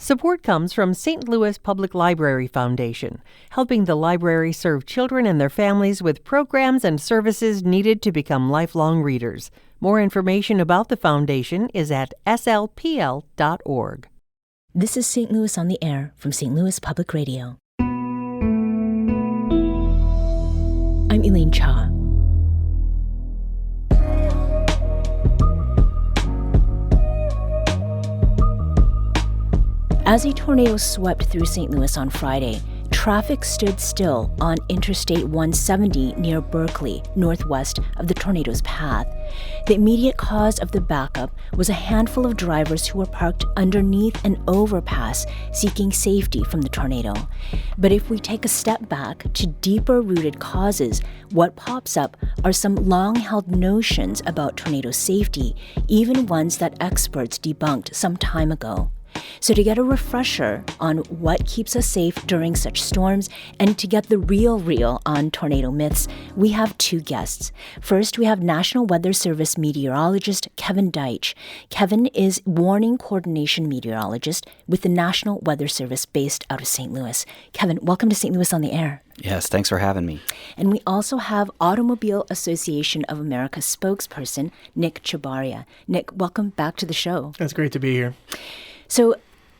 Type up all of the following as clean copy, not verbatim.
Support comes from St. Louis Public Library Foundation, helping the library serve children and their families with programs and services needed to become lifelong readers. More information about the foundation is at slpl.org. This is St. Louis on the Air from St. Louis Public Radio. I'm Elaine Cha. As a tornado swept through St. Louis on Friday, traffic stood still on Interstate 170 near Berkeley, northwest of the tornado's path. The immediate cause of the backup was a handful of drivers who were parked underneath an overpass seeking safety from the tornado. But if we take a step back to deeper-rooted causes, what pops up are some long-held notions about tornado safety, even ones that experts debunked some time ago. So to get a refresher on what keeps us safe during such storms and to get the real on tornado myths, we have two guests. First, we have National Weather Service meteorologist Kevin Deitsch. Kevin is warning coordination meteorologist with the National Weather Service based out of St. Louis. Kevin, welcome to St. Louis on the Air. Yes, thanks for having me. And we also have Automobile Association of America spokesperson Nick Chabarria. Nick, welcome back to the show. It's great to be here. So,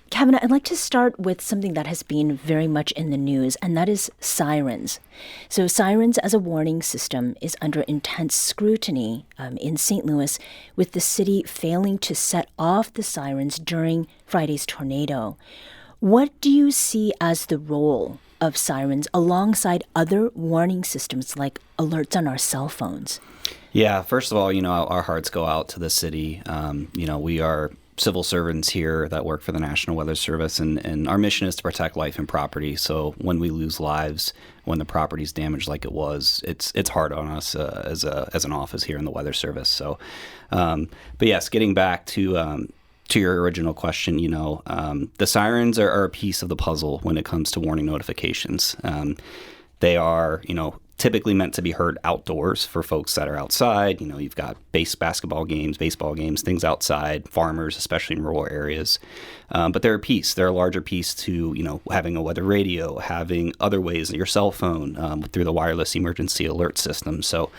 Kevin, I'd like to start with something that has been very much in the news, and that is sirens. So sirens as a warning system is under intense scrutiny in St. Louis, with the city failing to set off the sirens during Friday's tornado. What do you see as the role of sirens alongside other warning systems like alerts on our cell phones? Yeah, first of all, our hearts go out to the city. We are civil servants here that work for the National Weather Service, and our mission is to protect life and property. So when we lose lives, when the property's damaged like it was, it's hard on us as an office here in the Weather Service. So, but yes, getting back to your original question, the sirens are a piece of the puzzle when it comes to warning notifications. They are, typically meant to be heard outdoors for folks that are outside. You've got basketball games, baseball games, things outside, farmers, especially in rural areas. But they're a piece. They're a larger piece to, having a weather radio, having other ways, your cell phone through the wireless emergency alert system. So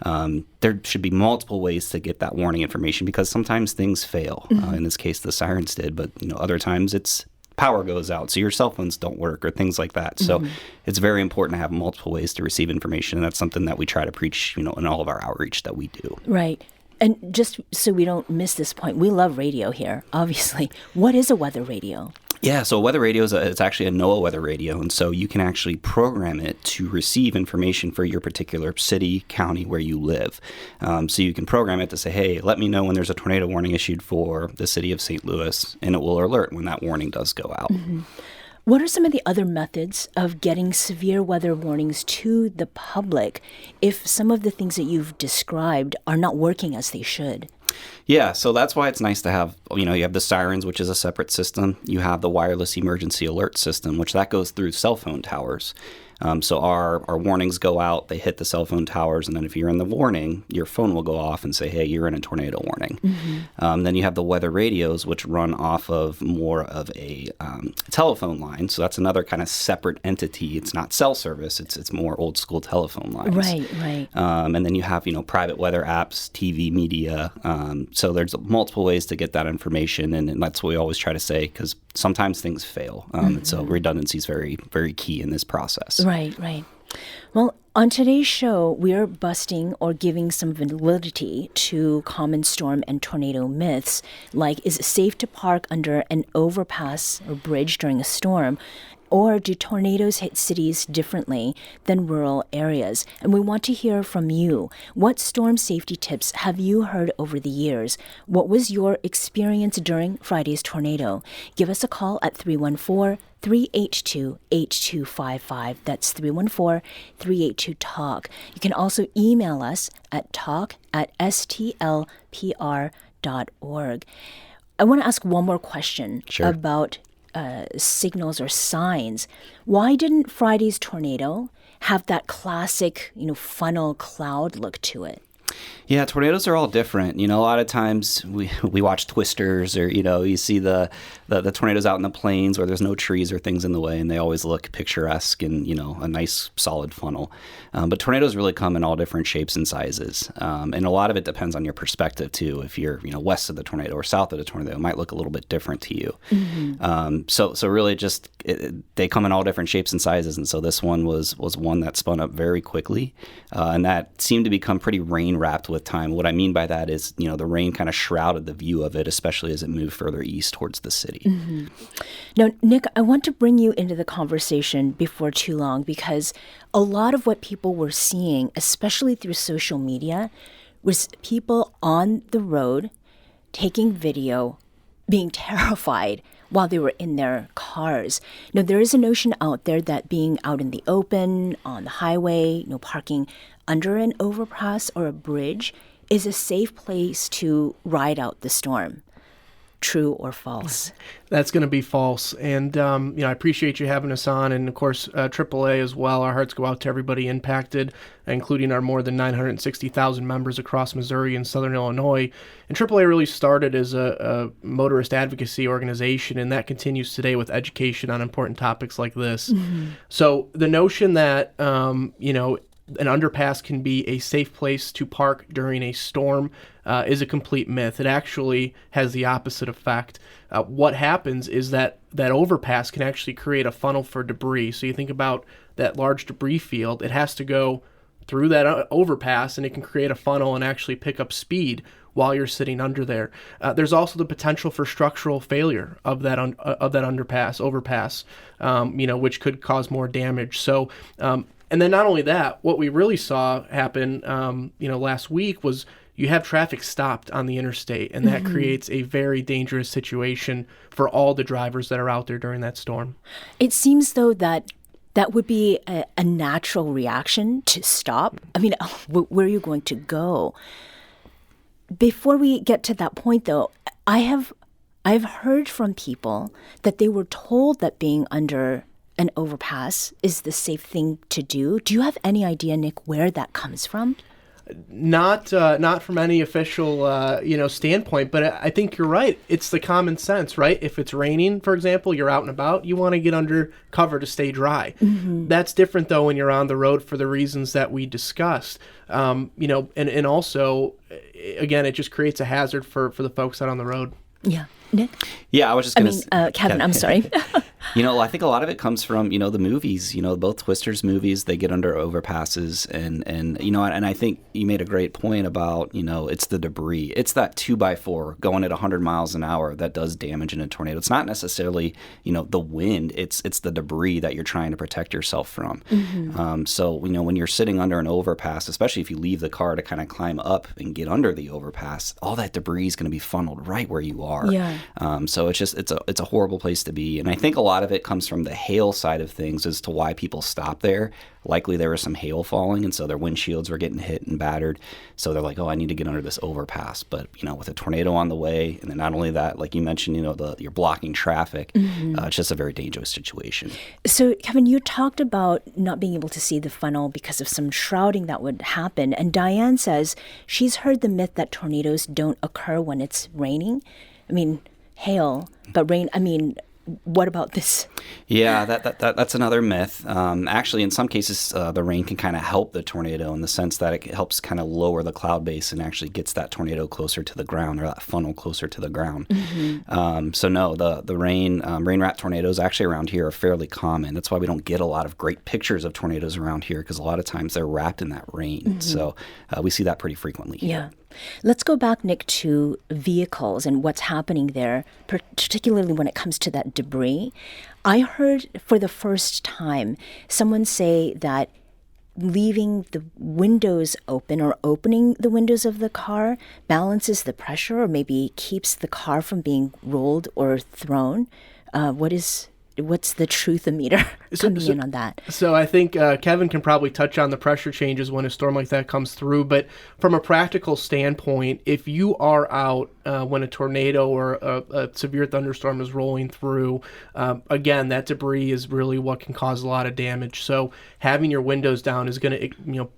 there should be multiple ways to get that warning information because sometimes things fail. In this case, the sirens did, but, other times it's power goes out, so your cell phones don't work or things like that. So it's very important to have multiple ways to receive information, and that's something that we try to preach, in all of our outreach that we do. Right. And just so we don't miss this point, we love radio here, obviously. What is a weather radio? Yeah, so a weather radio it's actually a NOAA weather radio, and so you can actually program it to receive information for your particular city, county where you live. So you can program it to say, hey, let me know when there's a tornado warning issued for the city of St. Louis, and it will alert when that warning does go out. What are some of the other methods of getting severe weather warnings to the public if some of the things that you've described are not working as they should? Yeah, so that's why it's nice to have, you have the sirens, which is a separate system. You have the wireless emergency alert system, which that goes through cell phone towers. So our warnings go out, they hit the cell phone towers, and then if you're in the warning, your phone will go off and say, hey, you're in a tornado warning. Then you have the weather radios, which run off of more of a telephone line. So that's another kind of separate entity. It's not cell service. It's more old school telephone lines. Right. And then you have, private weather apps, TV media. So there's multiple ways to get that information, and that's what we always try to say, because sometimes things fail. And so redundancy is very, very key in this process. Right. Well, on today's show, we are busting or giving some validity to common storm and tornado myths, like is it safe to park under an overpass or bridge during a storm? Or do tornadoes hit cities differently than rural areas? And we want to hear from you. What storm safety tips have you heard over the years? What was your experience during Friday's tornado? Give us a call at 314-382-8255. That's 314-382-TALK. You can also email us at talk@stlpr.org. I want to ask one more question about signals or signs. Why didn't Friday's tornado have that classic, funnel cloud look to it? Yeah, tornadoes are all different. A lot of times we watch twisters, or you see the tornadoes out in the plains where there's no trees or things in the way, and they always look picturesque and a nice solid funnel. But tornadoes really come in all different shapes and sizes, and a lot of it depends on your perspective too. If you're west of the tornado or south of the tornado, it might look a little bit different to you. Mm-hmm. So really just they come in all different shapes and sizes, and so this one was one that spun up very quickly, and that seemed to become pretty rain wrapped with time. What I mean by that is, the rain kind of shrouded the view of it, especially as it moved further east towards the city. Mm-hmm. Now, Nick, I want to bring you into the conversation before too long, because a lot of what people were seeing, especially through social media, was people on the road taking video, being terrified while they were in their cars. Now, there is a notion out there that being out in the open, on the highway, parking under an overpass or a bridge is a safe place to ride out the storm. True or false? That's going to be false. And, I appreciate you having us on. And, of course, AAA as well. Our hearts go out to everybody impacted, including our more than 960,000 members across Missouri and Southern Illinois. And AAA really started as a motorist advocacy organization, and that continues today with education on important topics like this. Mm-hmm. So the notion that, an underpass can be a safe place to park during a storm is a complete myth. It actually has the opposite effect. What happens is that overpass can actually create a funnel for debris. So you think about that large debris field, it has to go through that overpass, and it can create a funnel and actually pick up speed while you're sitting under there. There's also the potential for structural failure of that overpass, which could cause more damage. So, and then not only that, what we really saw happen, last week was you have traffic stopped on the interstate, and that creates a very dangerous situation for all the drivers that are out there during that storm. It seems, though, that would be a natural reaction to stop. I mean, where are you going to go? Before we get to that point, though, I've heard from people that they were told that being under an overpass is the safe thing to do. Do you have any idea, Nick, where that comes from? Not from any official, standpoint, but I think you're right. It's the common sense, right? If it's raining, for example, you're out and about, you want to get under cover to stay dry. Mm-hmm. That's different, though, when you're on the road for the reasons that we discussed. And also, again, it just creates a hazard for the folks out on the road. Yeah. Nick? Yeah, I was just going to... Kevin, I'm sorry. I think a lot of it comes from, the movies, both Twisters movies, they get under overpasses and I think you made a great point about, it's the debris. It's that 2x4 going at 100 miles an hour that does damage in a tornado. It's not necessarily, the wind. It's the debris that you're trying to protect yourself from. Mm-hmm. So, when you're sitting under an overpass, especially if you leave the car to kind of climb up and get under the overpass, all that debris is going to be funneled right where you are. Yeah. So it's a horrible place to be. And I think a lot of it comes from the hail side of things as to why people stop there. Likely there was some hail falling, and so their windshields were getting hit and battered. So they're like, I need to get under this overpass. But, with a tornado on the way, and then not only that, like you mentioned, you're blocking traffic. Mm-hmm. It's just a very dangerous situation. So, Kevin, you talked about not being able to see the funnel because of some shrouding that would happen. And Diane says she's heard the myth that tornadoes don't occur when it's raining. I mean, hail, but rain, what about this? Yeah, that's another myth. Actually, in some cases, the rain can kind of help the tornado in the sense that it helps kind of lower the cloud base and actually gets that tornado closer to the ground, or that funnel closer to the ground. Mm-hmm. So no, the rain-wrapped tornadoes actually around here are fairly common. That's why we don't get a lot of great pictures of tornadoes around here, because a lot of times they're wrapped in that rain. Mm-hmm. So we see that pretty frequently here. Yeah. Let's go back, Nick, to vehicles and what's happening there, particularly when it comes to that debris. I heard for the first time someone say that leaving the windows open or opening the windows of the car balances the pressure, or maybe keeps the car from being rolled or thrown. What is what's the truth-o-meter coming in on that? So I think Kevin can probably touch on the pressure changes when a storm like that comes through. But from a practical standpoint, if you are out when a tornado or a severe thunderstorm is rolling through, again, that debris is really what can cause a lot of damage. So having your windows down is going to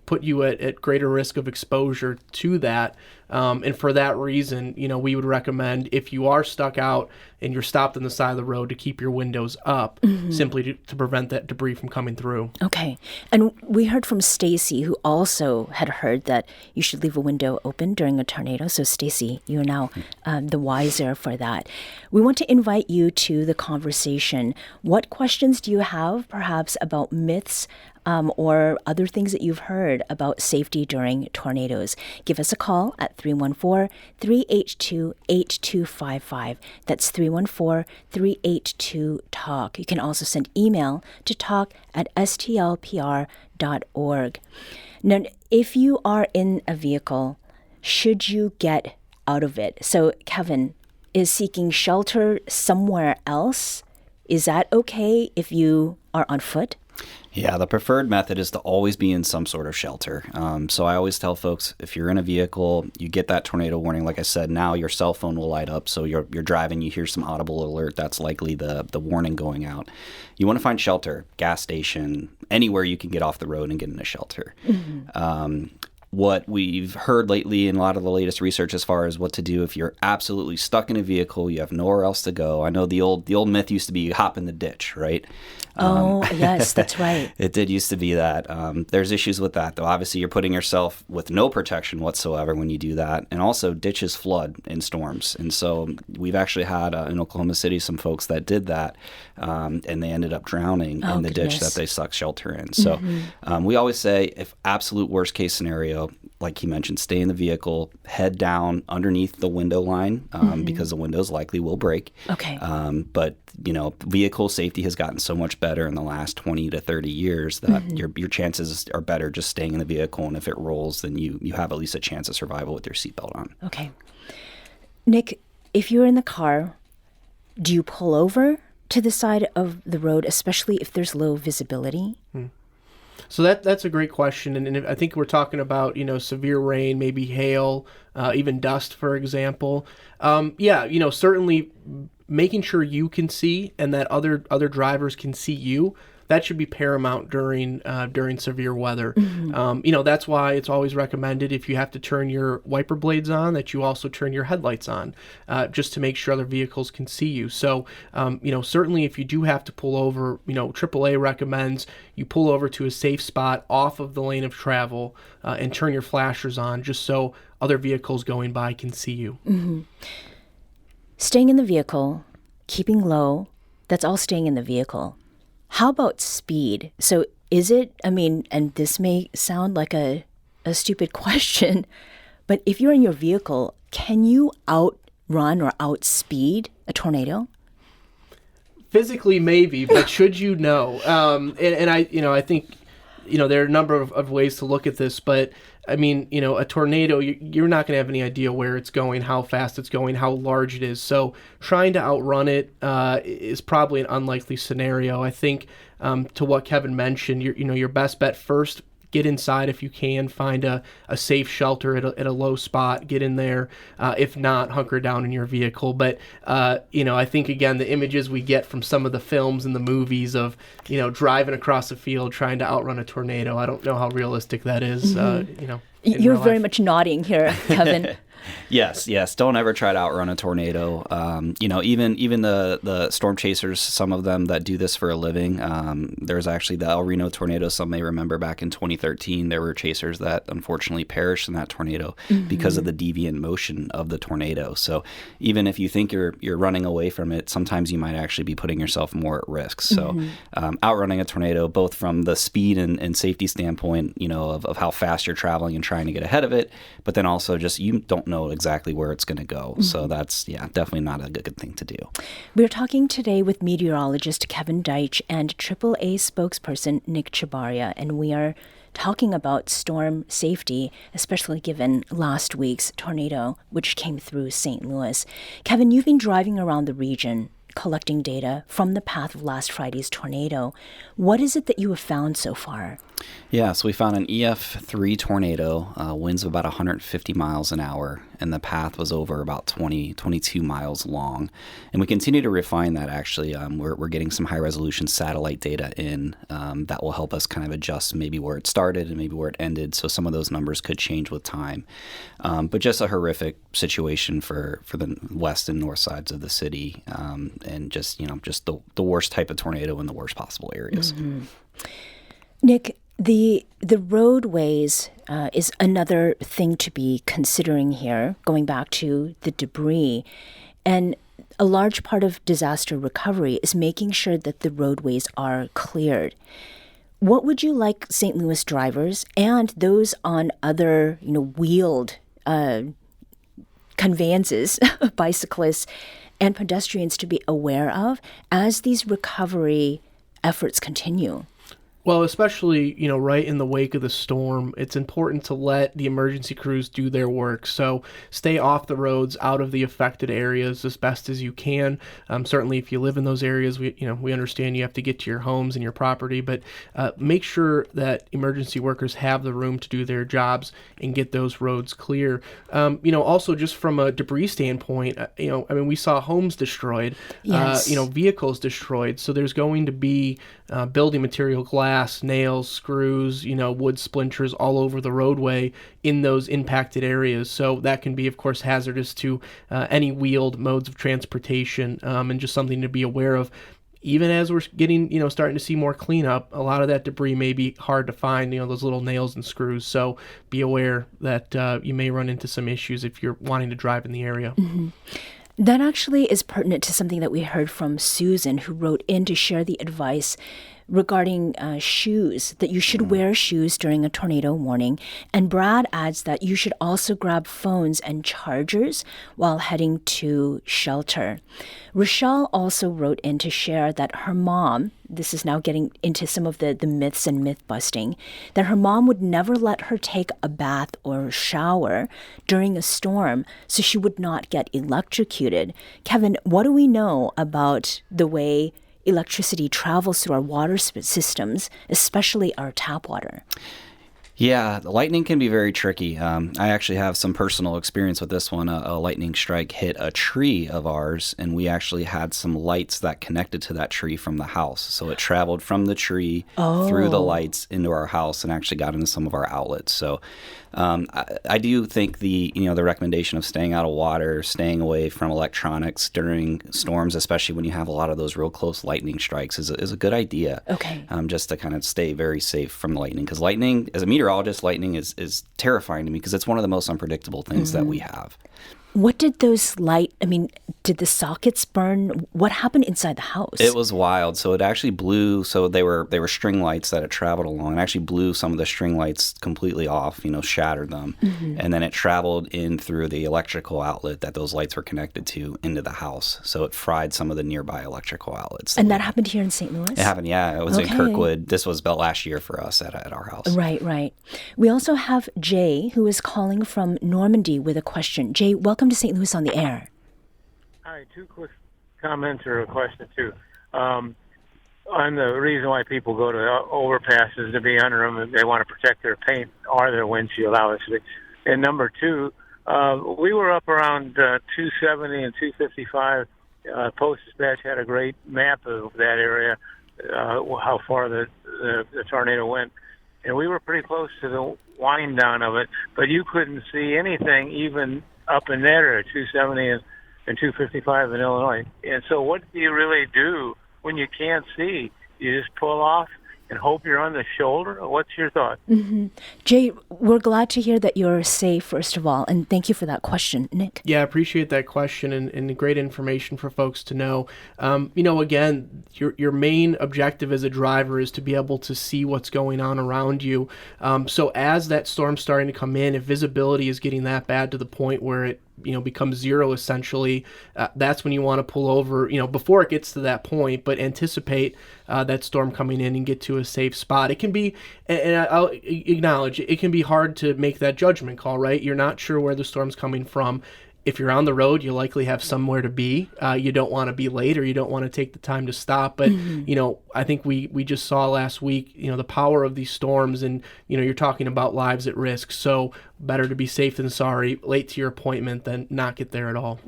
put you at greater risk of exposure to that. And for that reason, we would recommend if you are stuck out and you're stopped on the side of the road to keep your windows up, simply to prevent that debris from coming through. Okay. And we heard from Stacy, who also had heard that you should leave a window open during a tornado. So Stacy, you're now the wiser for that. We want to invite you to the conversation. What questions do you have, perhaps about myths or other things that you've heard about safety during tornadoes? Give us a call at 314-382-8255. That's 314-382-TALK. You can also send email to talk@stlpr.org. Now, if you are in a vehicle, should you get out of it? So, Kevin, is seeking shelter somewhere else, is that okay if you are on foot? Yeah, the preferred method is to always be in some sort of shelter. So I always tell folks, if you're in a vehicle, you get that tornado warning. Like I said, now your cell phone will light up. So you're driving, you hear some audible alert. That's likely the warning going out. You want to find shelter, gas station, anywhere you can get off the road and get in a shelter. What we've heard lately in a lot of the latest research as far as what to do if you're absolutely stuck in a vehicle, you have nowhere else to go. I know the old myth used to be hop in the ditch, right? Yes, that's right. It did used to be that. There's issues with that, though. Obviously, you're putting yourself with no protection whatsoever when you do that. And also, ditches flood in storms. And so we've actually had in Oklahoma City some folks that did that, and they ended up drowning in the ditch that they sought shelter in. So we always say, if absolute worst case scenario, like he mentioned, stay in the vehicle, head down underneath the window line because the windows likely will break. Okay. But vehicle safety has gotten so much better in the last 20 to 30 years that your chances are better just staying in the vehicle. And if it rolls, then you have at least a chance of survival with your seatbelt on. Okay. Nick, if you're in the car, do you pull over to the side of the road, especially if there's low visibility? So that's a great question, and I think we're talking about severe rain, maybe hail, even dust, for example. Certainly making sure you can see and that other drivers can see you. That should be paramount during severe weather. That's why it's always recommended if you have to turn your wiper blades on that you also turn your headlights on, just to make sure other vehicles can see you. So, certainly if you do have to pull over, AAA recommends you pull over to a safe spot off of the lane of travel and turn your flashers on just so other vehicles going by can see you. Staying in the vehicle, keeping low, that's all staying in the vehicle. How about speed? So is it, and this may sound like a stupid question, but if you're in your vehicle, can you outrun or outspeed a tornado? Physically, maybe, but should you know? I think, there are a number of ways to look at this, but a tornado, you're not going to have any idea where it's going, how fast it's going, how large it is. So trying to outrun it is probably an unlikely scenario. I think to what Kevin mentioned, your best bet first, get inside if you can, find a safe shelter at a low spot, get in there. If not, hunker down in your vehicle. But, I think, again, the images we get from some of the films and the movies of, driving across a field trying to outrun a tornado, I don't know how realistic that is, You're very much nodding here, Kevin. Yes. Don't ever try to outrun a tornado. Even the storm chasers, some of them that do this for a living. There's actually the El Reno tornado. Some may remember back in 2013, there were chasers that unfortunately perished in that tornado because of the deviant motion of the tornado. So even if you think you're running away from it, sometimes you might actually be putting yourself more at risk. So outrunning a tornado, both from the speed and safety standpoint, of how fast you're traveling and trying to get ahead of it, but then also just you don't know exactly where it's going to go. So that's, definitely not a good thing to do. We're talking today with meteorologist Kevin Deitsch and AAA spokesperson Nick Chabarria, and we are talking about storm safety, especially given last week's tornado, which came through St. Louis. Kevin, you've been driving around the region collecting data from the path of last Friday's tornado. What is it that you have found so far? Yeah, so we found an EF3 tornado, winds of about 150 miles an hour, and the path was over about 22 miles long. And we continue to refine that, actually. We're getting some high-resolution satellite data in that will help us kind of adjust maybe where it started and maybe where it ended, so some of those numbers could change with time. But just a horrific situation for the west and north sides of the city, and just the worst type of tornado in the worst possible areas. Mm-hmm. Nick, the roadways is another thing to be considering here, going back to the debris. And a large part of disaster recovery is making sure that the roadways are cleared. What would you like St. Louis drivers and those on other, wheeled conveyances, bicyclists and pedestrians to be aware of as these recovery efforts continue? Well, especially, right in the wake of the storm, it's important to let the emergency crews do their work. So stay off the roads, out of the affected areas as best as you can. Certainly, if you live in those areas, we understand you have to get to your homes and your property, but make sure that emergency workers have the room to do their jobs and get those roads clear. Also just from a debris standpoint, we saw homes destroyed, yes. Vehicles destroyed. So there's going to be building material, glass, nails, screws, wood splinters all over the roadway in those impacted areas. So that can be, of course, hazardous to any wheeled modes of transportation, and just something to be aware of. Even as we're getting, starting to see more cleanup, a lot of that debris may be hard to find, those little nails and screws. So be aware that you may run into some issues if you're wanting to drive in the area. Mm-hmm. That actually is pertinent to something that we heard from Susan, who wrote in to share the advice regarding shoes, that you should wear shoes during a tornado warning. And Brad adds that you should also grab phones and chargers while heading to shelter. Rochelle also wrote in to share that her mom, this is now getting into some of the myths and myth busting, that her mom would never let her take a bath or shower during a storm so she would not get electrocuted. Kevin, what do we know about the way electricity travels through our water systems, especially our tap water? Yeah, the lightning can be very tricky. I actually have some personal experience with this one. A lightning strike hit a tree of ours, and we actually had some lights that connected to that tree from the house. So it traveled from the tree through the lights into our house and actually got into some of our outlets. So I do think the recommendation of staying out of water, staying away from electronics during storms, especially when you have a lot of those real close lightning strikes, is a good idea. Okay. Just to kind of stay very safe from lightning, because lightning, as a meteorologist, lightning is terrifying to me because it's one of the most unpredictable things that we have. What did those did the sockets burn? What happened inside the house? It was wild. So it actually blew. So they were string lights that had traveled along. It actually blew some of the string lights completely off, shattered them. Mm-hmm. And then it traveled in through the electrical outlet that those lights were connected to into the house. So it fried some of the nearby electrical outlets. And that happened here in St. Louis? It happened, yeah. It was in Kirkwood. This was about last year for us at our house. Right. We also have Jay, who is calling from Normandy with a question. Jay, welcome to St. Louis on the air. Hi, two quick comments or a question, too. On the reason why people go to overpasses to be under them, and they want to protect their paint or their windshield, obviously. And number two, we were up around 270 and 255. Post-Dispatch had a great map of that area, how far the tornado went. And we were pretty close to the wind down of it, but you couldn't see anything even up in that area, 270 and 255 in Illinois. And so what do you really do when you can't see? You just pull off and hope you're on the shoulder? What's your thought? Mm-hmm. Jay, we're glad to hear that you're safe, first of all, and thank you for that question. Nick? Yeah, I appreciate that question and great information for folks to know. Again, your main objective as a driver is to be able to see what's going on around you. So as that storm's starting to come in, if visibility is getting that bad to the point where it becomes zero essentially, that's when you want to pull over, before it gets to that point, but anticipate that storm coming in and get to a safe spot. It can be, and I'll acknowledge, it can be hard to make that judgment call, right? You're not sure where the storm's coming from. if you're on the road, you likely have somewhere to be. You don't want to be late, or you don't want to take the time to stop. But, I think we just saw last week, the power of these storms, and, you're talking about lives at risk. So better to be safe than sorry, late to your appointment than not get there at all.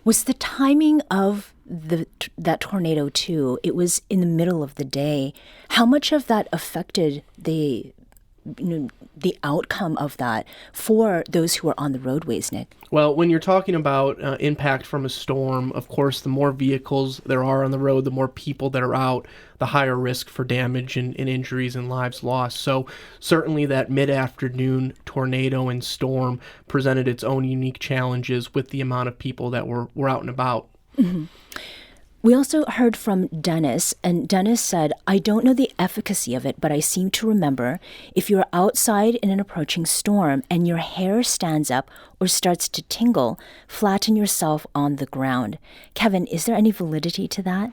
Was the timing of that tornado too? It was in the middle of the day. How much of that affected the outcome of that for those who are on the roadways, Nick? Well, when you're talking about impact from a storm, of course, the more vehicles there are on the road, the more people that are out, the higher risk for damage and injuries and lives lost. So certainly that mid-afternoon tornado and storm presented its own unique challenges with the amount of people that were out and about. We also heard from Dennis, and Dennis said, I don't know the efficacy of it, but I seem to remember if you're outside in an approaching storm and your hair stands up or starts to tingle, flatten yourself on the ground. Kevin, is there any validity to that?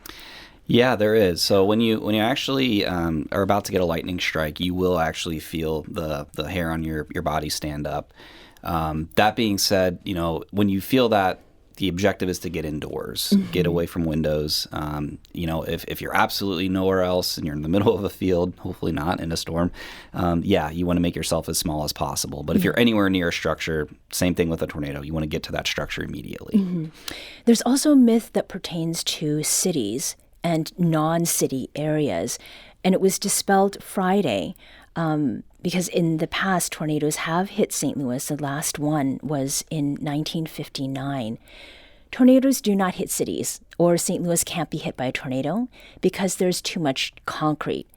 Yeah, there is. So when you actually are about to get a lightning strike, you will actually feel the hair on your body stand up. That being said, when you feel that, the objective is to get indoors, get away from windows. If you're absolutely nowhere else and you're in the middle of a field, hopefully not in a storm, you want to make yourself as small as possible. But if you're anywhere near a structure, same thing with a tornado, you want to get to that structure immediately. There's also a myth that pertains to cities and non-city areas, and it was dispelled Friday because in the past, tornadoes have hit St. Louis. The last one was in 1959. Tornadoes do not hit cities, or St. Louis can't be hit by a tornado because there's too much concrete.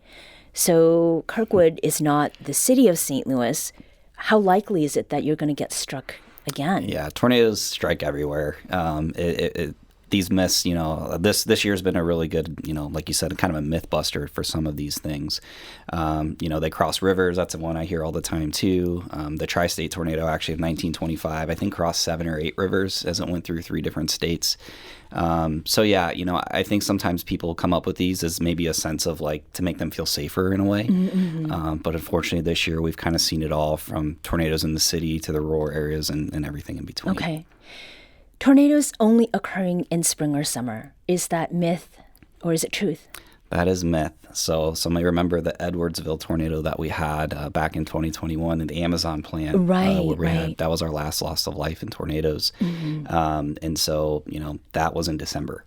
So Kirkwood is not the city of St. Louis. How likely is it that you're going to get struck again? Yeah, tornadoes strike everywhere. These myths, this year's been a really good, like you said, kind of a myth buster for some of these things. They cross rivers. That's the one I hear all the time too. The tri-state tornado actually of 1925, I think, crossed 7 or 8 rivers as it went through 3 different states. I think sometimes people come up with these as maybe a sense of to make them feel safer in a way. But unfortunately this year we've kind of seen it all, from tornadoes in the city to the rural areas and everything in between. Okay. Tornadoes only occurring in spring or summer. Is that myth or is it truth? That is myth. So some may remember the Edwardsville tornado that we had back in 2021 in the Amazon plant. Right. That was our last loss of life in tornadoes. And so, that was in December.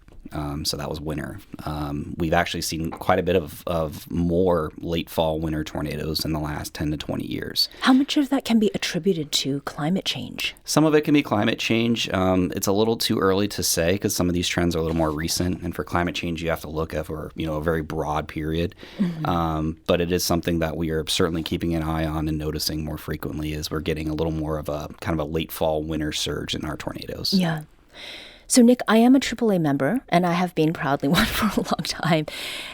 So that was winter. We've actually seen quite a bit of more late fall winter tornadoes in the last 10 to 20 years. How much of that can be attributed to climate change? Some of it can be climate change. It's a little too early to say because some of these trends are a little more recent. And for climate change, you have to look at for a very broad period. But it is something that we are certainly keeping an eye on and noticing more frequently as we're getting a little more of a kind of a late fall winter surge in our tornadoes. Yeah. So, Nick, I am a AAA member, and I have been proudly one for a long time.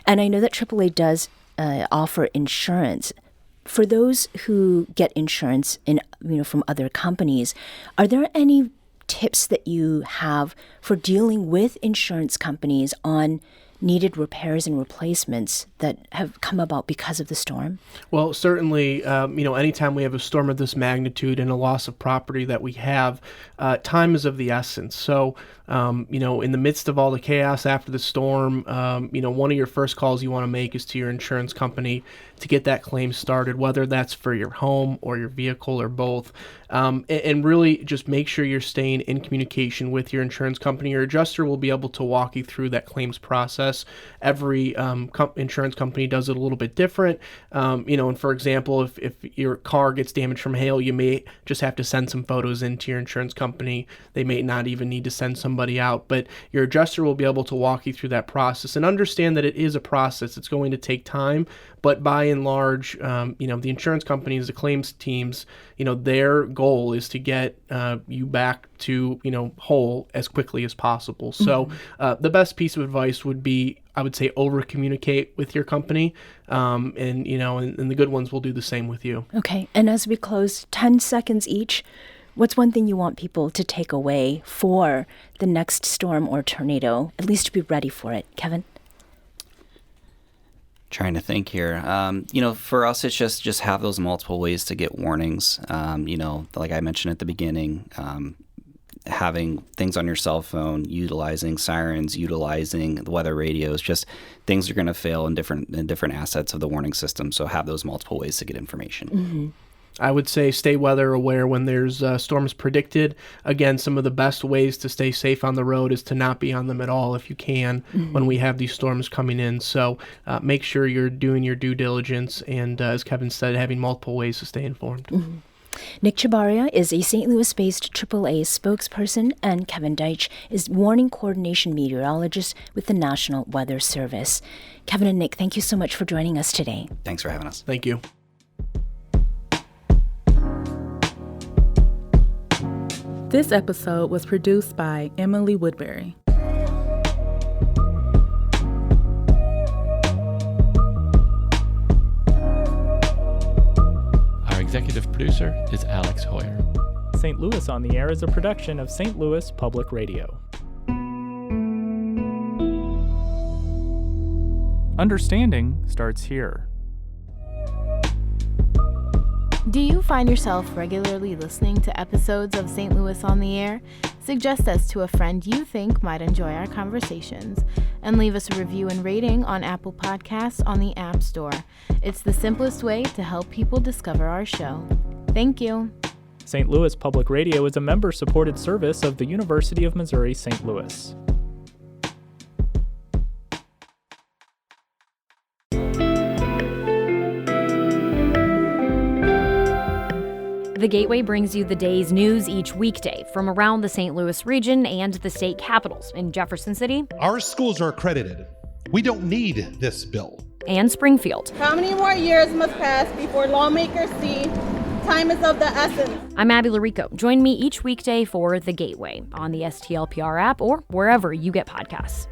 And I know that AAA does offer insurance. For those who get insurance from other companies, are there any tips that you have for dealing with insurance companies on needed repairs and replacements that have come about because of the storm? Well, certainly, anytime we have a storm of this magnitude and a loss of property that we have, time is of the essence. So, in the midst of all the chaos after the storm, one of your first calls you want to make is to your insurance company to get that claim started, whether that's for your home or your vehicle or both. And really just make sure you're staying in communication with your insurance company. Your adjuster will be able to walk you through that claims process. Every insurance company does it a little bit different. And for example, if your car gets damaged from hail, you may just have to send some photos into your insurance company. They may not even need to send somebody out, but your adjuster will be able to walk you through that process and understand that it is a process. It's going to take time, but by and large, the insurance companies, the claims teams, their goal is to get you back to, whole as quickly as possible. So the best piece of advice would be, I would say, over communicate with your company. And the good ones will do the same with you. Okay. And as we close, 10 seconds each, what's one thing you want people to take away for the next storm or tornado, at least to be ready for it? Kevin? Trying to think here. For us, it's just have those multiple ways to get warnings. Like I mentioned at the beginning, having things on your cell phone, utilizing sirens, utilizing the weather radios, just things are going to fail in different assets of the warning system. So have those multiple ways to get information. Mm-hmm. I would say stay weather aware when there's storms predicted. Again, some of the best ways to stay safe on the road is to not be on them at all if you can when we have these storms coming in. So make sure you're doing your due diligence and, as Kevin said, having multiple ways to stay informed. Mm-hmm. Nick Chabarria is a St. Louis-based AAA spokesperson, and Kevin Deitsch is warning coordination meteorologist with the National Weather Service. Kevin and Nick, thank you so much for joining us today. Thanks for having us. Thank you. This episode was produced by Emily Woodbury. Our executive producer is Alex Hoyer. St. Louis on the Air is a production of St. Louis Public Radio. Understanding starts here. Do you find yourself regularly listening to episodes of St. Louis on the Air? Suggest us to a friend you think might enjoy our conversations, and leave us a review and rating on Apple Podcasts on the App Store. It's the simplest way to help people discover our show. Thank you. St. Louis Public Radio is a member-supported service of the University of Missouri St. Louis. The Gateway brings you the day's news each weekday from around the St. Louis region and the state capitals in Jefferson City. Our schools are accredited. We don't need this bill. And Springfield. How many more years must pass before lawmakers see time is of the essence? I'm Abby Larico. Join me each weekday for The Gateway on the STLPR app or wherever you get podcasts.